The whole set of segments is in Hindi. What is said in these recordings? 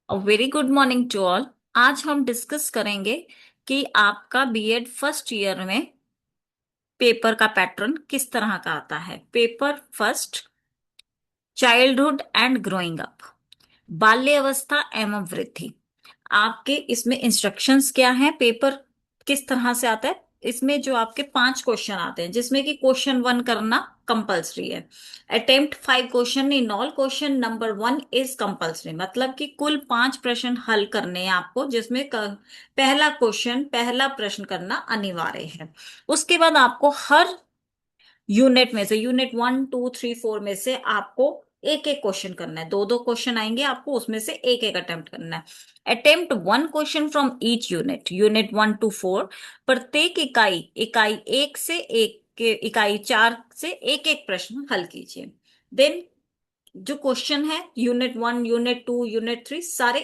Very good morning to all. आज हम डिस्कस करेंगे कि आपका बीएड फर्स्ट ईयर में पेपर का पैटर्न किस तरह का आता है। Paper first, childhood and growing up, बाल्य अवस्था एवं वृद्धि। आपके इसमें इंस्ट्रक्शंस क्या हैं, पेपर किस तरह से आता है। इसमें जो आपके 5 क्वेश्चन आते हैं, जिसमें कि क्वेश्चन 1 करना कंपलसरी है। Attempt 5 question in all, question number 1 is compulsory, मतलब कि कुल 5 प्रश्न हल करने हैं आपको, जिसमें पहला क्वेश्चन, पहला प्रश्न करना अनिवार्य है। उसके बाद आपको हर यूनिट में से, यूनिट 1, 2, 3, 4 में से आपको एक एक क्वेश्चन करना है। दो दो क्वेश्चन आएंगे आपको, उसमें से एक एक अटेम्प्ट करना है। Attempt 1 question from each unit, unit 1 to 4। प्रत्येक इकाई, इकाई 1 से एक के इकाई 4 से एक एक प्रश्न हल कीजिए। देन जो क्वेश्चन है यूनिट 1, यूनिट 2, यूनिट 3 सारे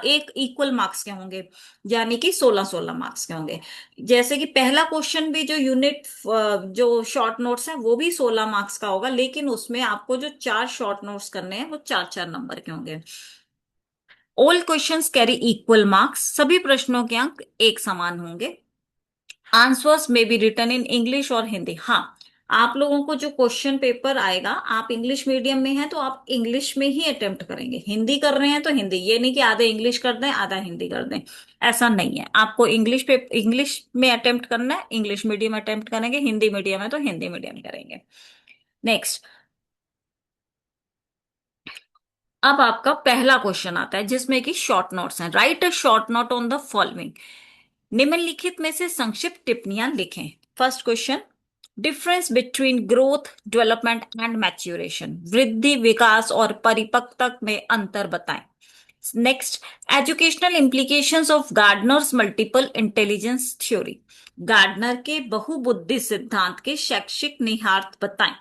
एक इक्वल मार्क्स के होंगे, यानी कि 16-16 मार्क्स के होंगे। जैसे कि पहला क्वेश्चन भी जो जो शॉर्ट नोट्स हैं वो भी 16 मार्क्स का होगा, लेकिन उसमें आपको जो 4 शॉर्ट नोट्स करने हैं वो 4-4 नंबर के होंगे। All questions carry equal marks, सभी प्रश्नों के अंक एक समान होंगे। आंसर्स में बी रिटन इन इंग्लिश और हिंदी। हाँ, आप लोगों को जो क्वेश्चन पेपर आएगा, आप इंग्लिश मीडियम में हैं तो आप इंग्लिश में ही अटेम्प्ट करेंगे, हिंदी कर रहे हैं तो हिंदी। ये नहीं कि आधे इंग्लिश कर दें आधा हिंदी कर दें, ऐसा नहीं है। आपको इंग्लिश में अटेम्प्ट करना है, इंग्लिश मीडियम अटेम्प्ट करेंगे, हिंदी मीडियम है तो हिंदी मीडियम करेंगे। नेक्स्ट, अब आपका पहला क्वेश्चन आता है जिसमें कि शॉर्ट नोट्स हैं। Write a short note on the following, निम्नलिखित में से संक्षिप्त टिप्पणियां लिखें। First question, difference between growth, development and maturation, वृद्धि, विकास और परिपक्वता में अंतर बताएं। Next, educational implications of Gardner's multiple intelligence theory, Gardner के बहुबुद्धि सिद्धांत के शैक्षिक निहितार्थ बताएं।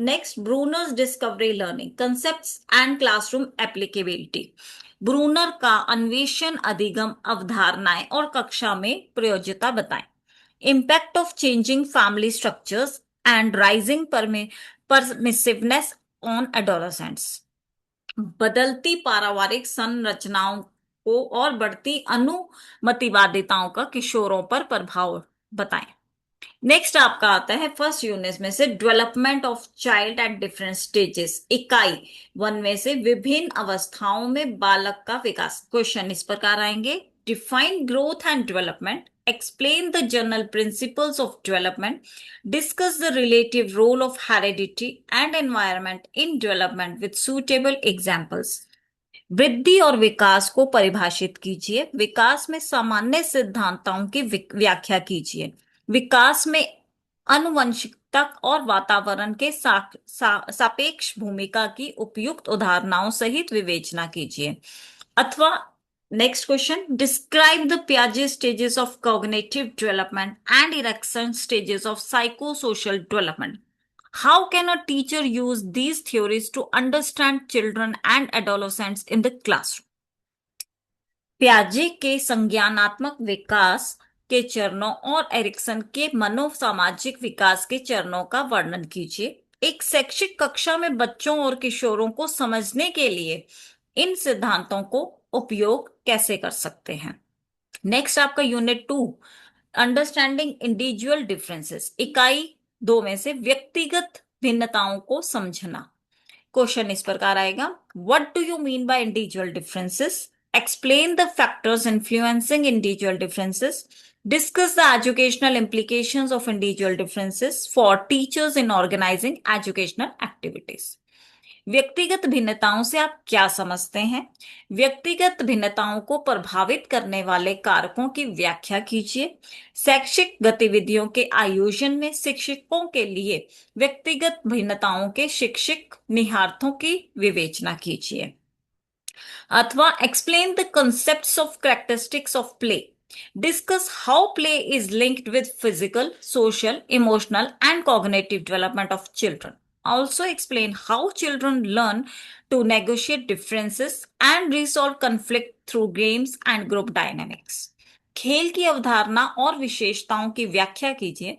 Next, Bruner's discovery learning concepts and classroom applicability, Bruner का अन्वेषण, अधिगम, अवधारणाएं और कक्षा में प्रयोज्यता बताएं। Impact of changing family structures and rising permissiveness on adolescents, बदलती पारिवारिक संरचनाओं को और बढ़ती अनुमतिवादिताओं का किशोरों पर प्रभाव बताएं। नेक्स्ट आपका आता है फर्स्ट यूनिट में से development of child at different stages, इकाई 1 में से विभिन्न अवस्थाओं में बालक का विकास। क्वेश्चन इस प्रकार आएंगे, define growth and development, explain the general principles of development, discuss the relative role of heredity and environment in development with suitable examples. वृद्धि और विकास को परिभाषित कीजिए, विकास में सामान्य सिद्धांतों की व्याख्या कीजिए, विकास में आनुवंशिकता और वातावरण के सापेक्ष भूमिका की उपयुक्त उदाहरणाओं सहित विवेचना कीजिए। अथवा नेक्स्ट क्वेश्चन, डिस्क्राइब द पियाजे stages of cognitive development and Erikson stages of psycho social development. How can a teacher use these theories to understand children and adolescents in the classroom? पियाजे के संज्ञानात्मक विकास के चरणों और एरिक्सन के मनोसामाजिक विकास के चरणों का वर्णन कीजिए। एक शैक्षिक कक्षा में बच्चों और किशोरों को समझने के लिए इन सिद्धांतों को उपयोग कैसे कर सकते हैं। नेक्स्ट आपका यूनिट 2, अंडरस्टैंडिंग इंडिविजुअल डिफरेंसेस, इकाई 2 में से व्यक्तिगत भिन्नताओं को समझना। क्वेश्चन इस प्रकार आएगा, what do you mean by individual differences, explain the factors influencing individual differences, discuss the educational implications of individual differences for teachers in organizing educational activities. व्यक्तिगत भिन्नताओं से आप क्या समझते हैं, व्यक्तिगत भिन्नताओं को प्रभावित करने वाले कारकों की व्याख्या कीजिए, शैक्षिक गतिविधियों के आयोजन में शिक्षकों के लिए व्यक्तिगत भिन्नताओं के शिक्षक निहितार्थों की विवेचना कीजिए। अथवा explain the concepts of characteristics of play, discuss how play is linked with physical, social, emotional and cognitive development of children. Also explain how children learn to negotiate differences and resolve conflict through games and group dynamics. खेल की अवधारणा और विशेषताओं की व्याख्या कीजिए,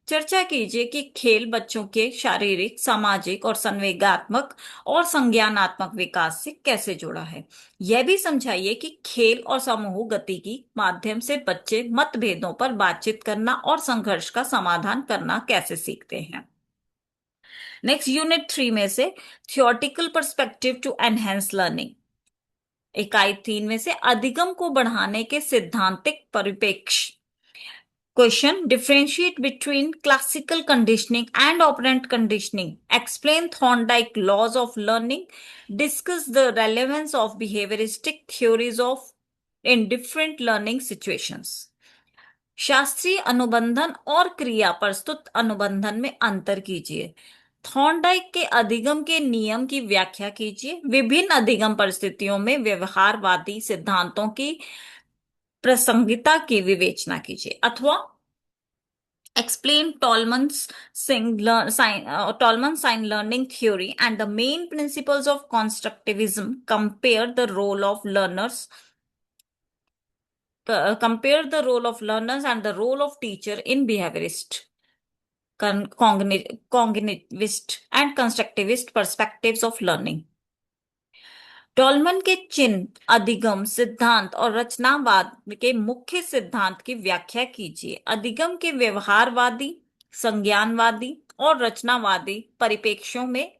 चर्चा कीजिए कि खेल बच्चों के शारीरिक, सामाजिक और संवेगात्मक और संज्ञानात्मक विकास से कैसे जुड़ा है। यह भी समझाइए कि खेल और समूह गति की माध्यम से बच्चे मतभेदों पर बातचीत करना और संघर्ष का समाधान करना कैसे सीखते हैं। नेक्स्ट यूनिट 3 में से theoretical perspective to enhance learning, इकाई 3 में से अधिगम को बढ़ाने के सिद्धांतिक परिप्रेक्ष्य। Question: Differentiate between classical conditioning and operant conditioning. Explain Thorndike laws of learning. Discuss the relevance of behavioristic theories of in different learning situations. शास्त्रीय अनुबंधन और क्रिया प्रस्तुत अनुबंधन में अंतर कीजिए। थॉर्नडाइक के अधिगम के नियम की व्याख्या कीजिए। विभिन्न अधिगम परिस्थितियों में व्यवहारवादी सिद्धांतों की प्रासंगिकता की विवेचना कीजिए। अथवा explain Tolman's sign learning theory and the main principles of constructivism. Compare the role of learners and the role of teacher in behaviorist, cognitivist and constructivist perspectives of learning. टॉलमन के चिन्ह, अधिगम सिद्धांत और रचनावाद के मुख्य सिद्धांत की व्याख्या कीजिए। अधिगम के व्यवहारवादी, संज्ञानवादी और रचनावादी परिप्रेक्ष्यों में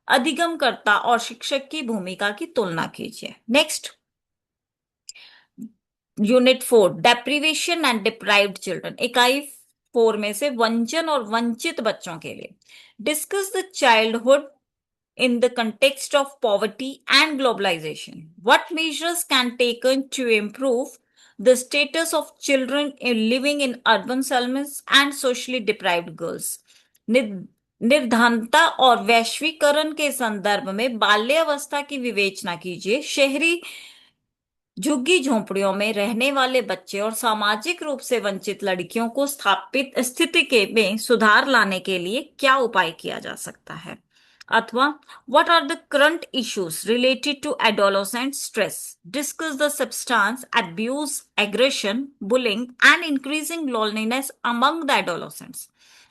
अधिगमकर्ता और शिक्षक की भूमिका की तुलना कीजिए। Next unit 4 deprivation and deprived children, इकाई 4 में से वंचन और वंचित बच्चों के लिए। Discuss the childhood in the context of poverty and globalization. What measures can taken to improve the status of children living in urban settlements and socially deprived girls? निर्धनता और वैश्वीकरण के संदर्भ में बाल्यावस्था की विवेचना कीजिए। शहरी झुग्गी झोंपड़ियों में रहने वाले बच्चे और सामाजिक रूप से वंचित लड़कियों को स्थापित स्थिति के में सुधार लाने के लिए क्या उपाय किया जा सकता है। अथवा what are the current issues related to adolescent stress? Discuss the substance abuse, aggression, bullying, and increasing loneliness among the adolescents.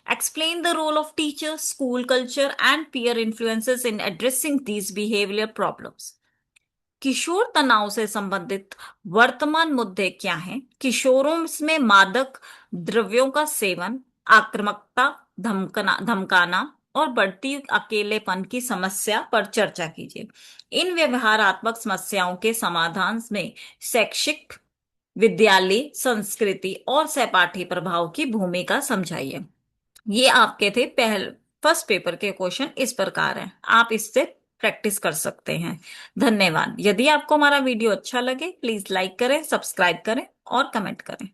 Explain the role of teachers, school culture, and peer influences in addressing these behavioral problems. किशोर तनाव से संबंधित वर्तमान मुद्दे क्या हैं? किशोरों में मादक द्रव्यों का सेवन, आक्रामकता, धमकाना और बढ़ती अकेलेपन की समस्या पर चर्चा कीजिए। इन व्यवहारात्मक समस्याओं के समाधान में शैक्षिक, विद्यालय, संस्कृति और सहपाठी प्रभाव की भूमिका समझाइए। ये आपके थे फर्स्ट पेपर के क्वेश्चन इस प्रकार हैं। आप इससे प्रैक्टिस कर सकते हैं। धन्यवाद। यदि आपको हमारा वीडियो अच्छा लगे प्लीज लाइक करें, सब्सक्राइब करें और कमेंट करें।